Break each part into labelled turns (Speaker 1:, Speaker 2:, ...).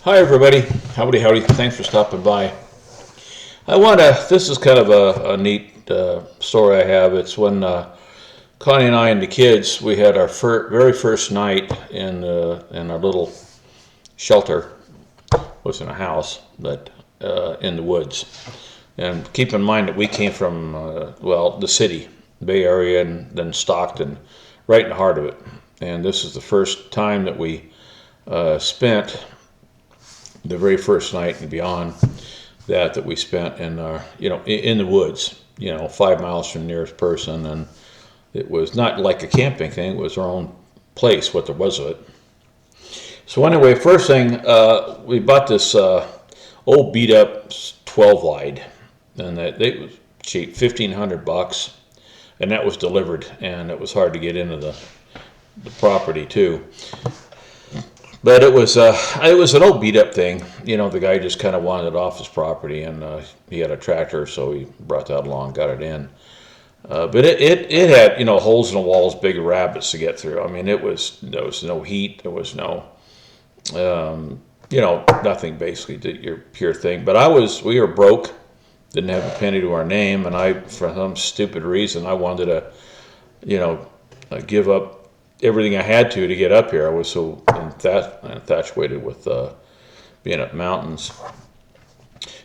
Speaker 1: Hi everybody, howdy, thanks for stopping by. This is kind of a neat story I have. It's when Connie and I and the kids, we had our very first night in our little shelter. It wasn't a house, but in the woods. And keep in mind that we came from, the city, Bay Area, and then Stockton, right in the heart of it. And this is the first time that we spent the very first night and beyond that we spent in the woods, 5 miles from the nearest person. And it was not like a camping thing, it was our own place, what there was of it. So anyway, first thing, we bought this old beat up 12 wide, and it was cheap, $1,500, and that was delivered, and it was hard to get into the property too. But it was an old beat up thing. The guy just kind of wanted it off his property, and he had a tractor, so he brought that along, got it in. But it had holes in the walls, big rabbits to get through. I mean, there was no heat, there was no nothing basically, your pure thing. But we were broke, didn't have a penny to our name, and for some stupid reason, I wanted to give up everything I had to get up here. I was so infatuated with being up mountains.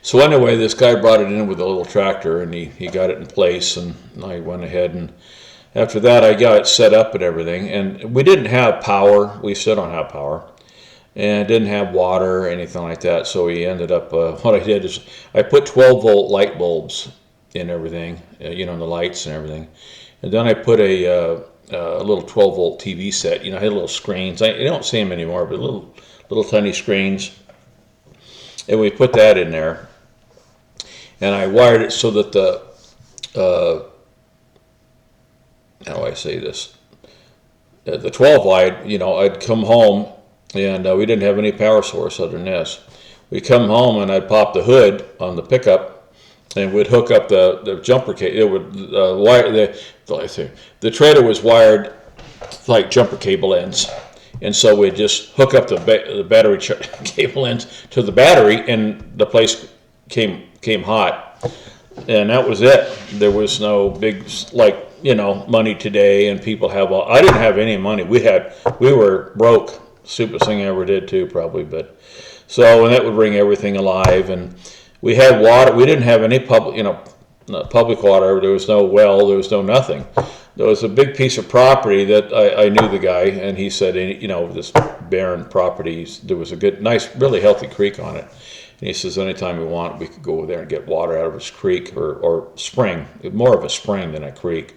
Speaker 1: So anyway, this guy brought it in with a little tractor, and he got it in place, and I went ahead, and after that I got it set up and everything. And we didn't have power. We still don't have power, and didn't have water or anything like that. So we ended up, what I did is I put 12-volt light bulbs in everything, in the lights and everything. And then I put a little 12-volt TV set. I had little screens. I don't see them anymore, but little tiny screens. And we put that in there. And I wired it so that how do I say this? The 12 wide, I'd come home, and we didn't have any power source other than this. We'd come home, and I'd pop the hood on the pickup, and we'd hook up the jumper cable. It would wire the trailer was wired like jumper cable ends, and so we'd just hook up the battery cable ends to the battery, and the place came hot, and that was it. There was no big money today, and people have all. I didn't have any money. We were broke. Stupidest thing I ever did too, probably. But and that would bring everything alive, and we had water. We didn't have any public water. There was no well. There was no nothing. There was a big piece of property that I knew the guy, and he said, this barren property. There was a good, nice, really healthy creek on it. And he says, anytime we want, we could go over there and get water out of this creek or spring. More of a spring than a creek.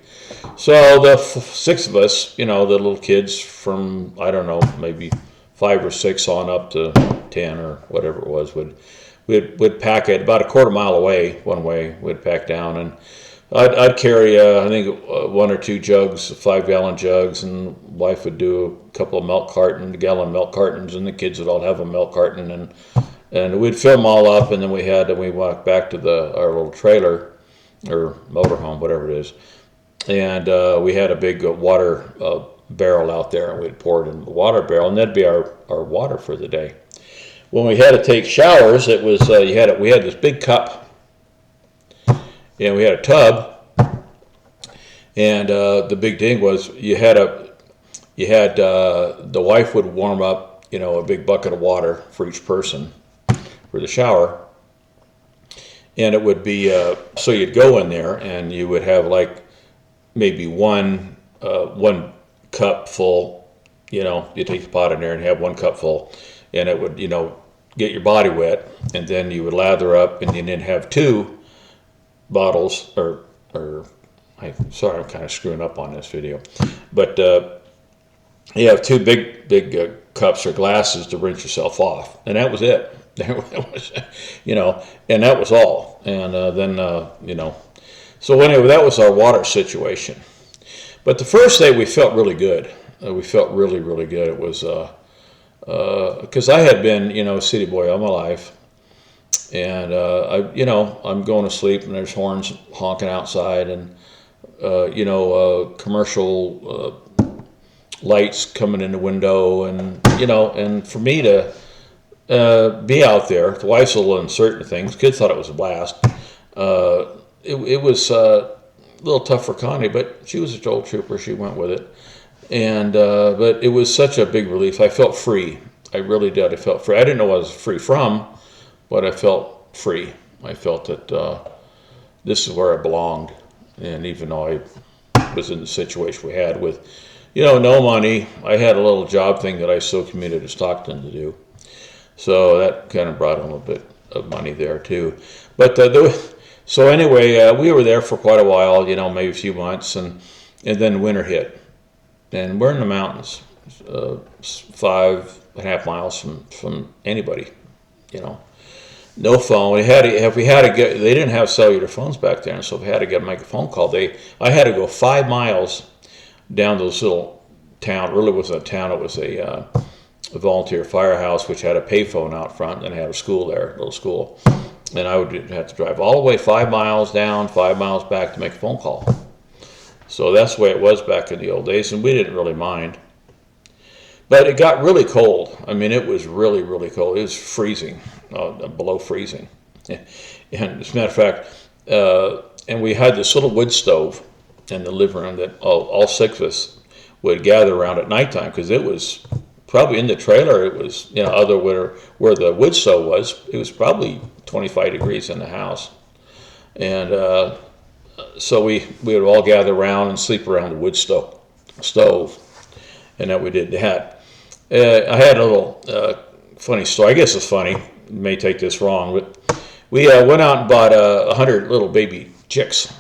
Speaker 1: So the six of us, the little kids from, I don't know, maybe 5 or 6 on up to 10 or whatever it was, we'd pack it about a quarter mile away, one way. We'd pack down, and I'd carry, I think, 1 or 2 jugs, 5-gallon jugs, and wife would do a couple of gallon milk cartons, and the kids would all have a milk carton, and we'd fill them all up, and then we walked back to our little trailer or motorhome, whatever it is, and we had a big water barrel out there, and we'd pour it in the water barrel, and that'd be our water for the day. When we had to take showers, it was we had this big cup, and we had a tub, and the big thing was the wife would warm up a big bucket of water for each person for the shower, and it would be so you'd go in there and you would have like maybe one cup full. You take the pot in there and have 1 cup full, and it would get your body wet, and then you would lather up, and then have 2 bottles sorry, I'm kind of screwing up on this video, but you have 2 big cups or glasses to rinse yourself off, and that was it. It was, and that was all. And then so anyway, that was our water situation. But the first day we felt really good. We felt really, really good. It was because I had been a city boy all my life, and I'm going to sleep and there's horns honking outside, and commercial lights coming in the window, and and for me to be out there. The wife's a little uncertain of things. Kids thought it was a blast. It was a little tough for Connie, but she was a old trooper. She went with it. And but it was such a big relief. I felt free. I really did. I felt free. I didn't know what I was free from, but I felt free. I felt that this is where I belonged. And even though I was in the situation we had with, no money, I had a little job thing that I still commuted to Stockton to do. So that kind of brought in a little bit of money there too. But so anyway, we were there for quite a while, maybe a few months, and then winter hit. And we're in the mountains, 5.5 miles from anybody, No phone. They didn't have cellular phones back then, so if we had to make a phone call, I had to go 5 miles down to this little town. It really wasn't a town, it was a volunteer firehouse, which had a payphone out front, and had a school there, a little school. And I would have to drive all the way 5 miles down, 5 miles back to make a phone call. So that's the way it was back in the old days, and we didn't really mind. But it got really cold. I mean, it was really, really cold. It was freezing, below freezing. And as a matter of fact, and we had this little wood stove in the living room that all 6 of us would gather around at nighttime, because it was probably in the trailer. It was, other where the wood stove was, it was probably 25 degrees in the house. And so we would all gather around and sleep around the wood stove, and that we did that. I had a little funny story. I guess it's funny. You may take this wrong, but we went out and bought 100 little baby chicks,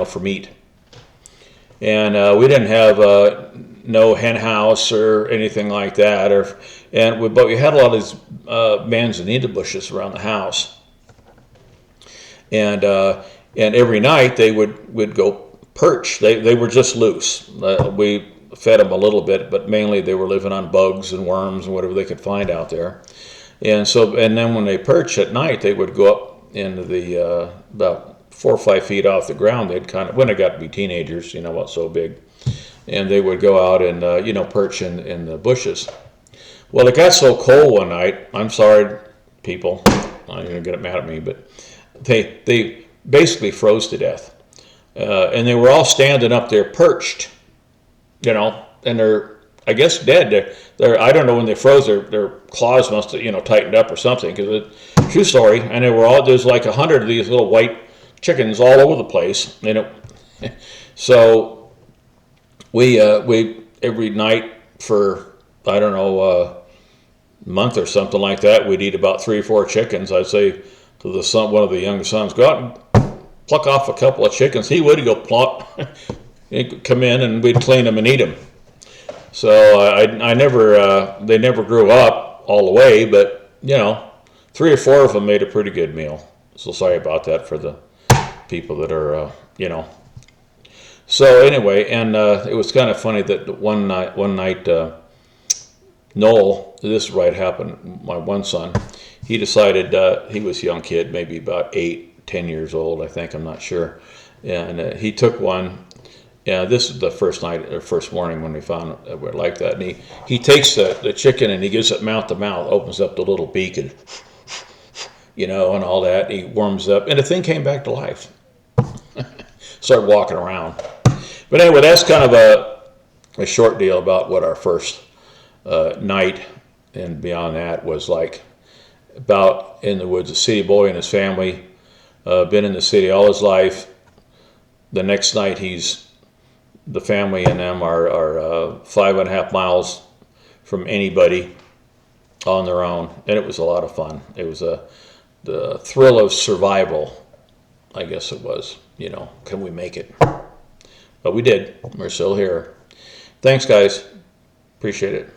Speaker 1: for meat. And we didn't have no hen house or anything like that, but we had a lot of these manzanita bushes around the house. And every night they would go perch. They were just loose. We fed them a little bit, but mainly they were living on bugs and worms and whatever they could find out there. And then when they perch at night, they would go up into the about 4 or 5 feet off the ground. They'd when they got to be teenagers, what's so big, and they would go out and perch in the bushes. Well, it got so cold one night. I'm sorry, people. I'm gonna get mad at me, but they basically froze to death, and they were all standing up there perched, and they're, I guess, dead. They're I don't know when they froze. Their claws must have tightened up or something. Because true story, and there's like 100 of these little white chickens all over the place. So we every night for I don't know a month or something like that, we'd eat about 3 or 4 chickens. I'd say to the son, one of the younger sons, go out and pluck off a couple of chickens. He would go plop. He'd come in and we'd clean them and eat them. So I never, they never grew up all the way, but 3 or 4 of them made a pretty good meal. So sorry about that for the people that are, So anyway, and it was kind of funny that one night, Noel, this is right happened. My one son, he decided he was a young kid, maybe about 8, 10 years old, I think. I'm not sure. And he took one. Yeah, this is the first night or first morning when we found it like that. And he takes the chicken and he gives it mouth to mouth, opens up the little beak and and all that. He warms up, and the thing came back to life. Started walking around. But anyway, that's kind of a short deal about what our first night and beyond that was like. About in the woods, a city boy and his family, been in the city all his life. The next night, the family and them are 5.5 miles from anybody on their own, and it was a lot of fun. It was the thrill of survival, I guess it was. Can we make it? But we did. We're still here. Thanks, guys. Appreciate it.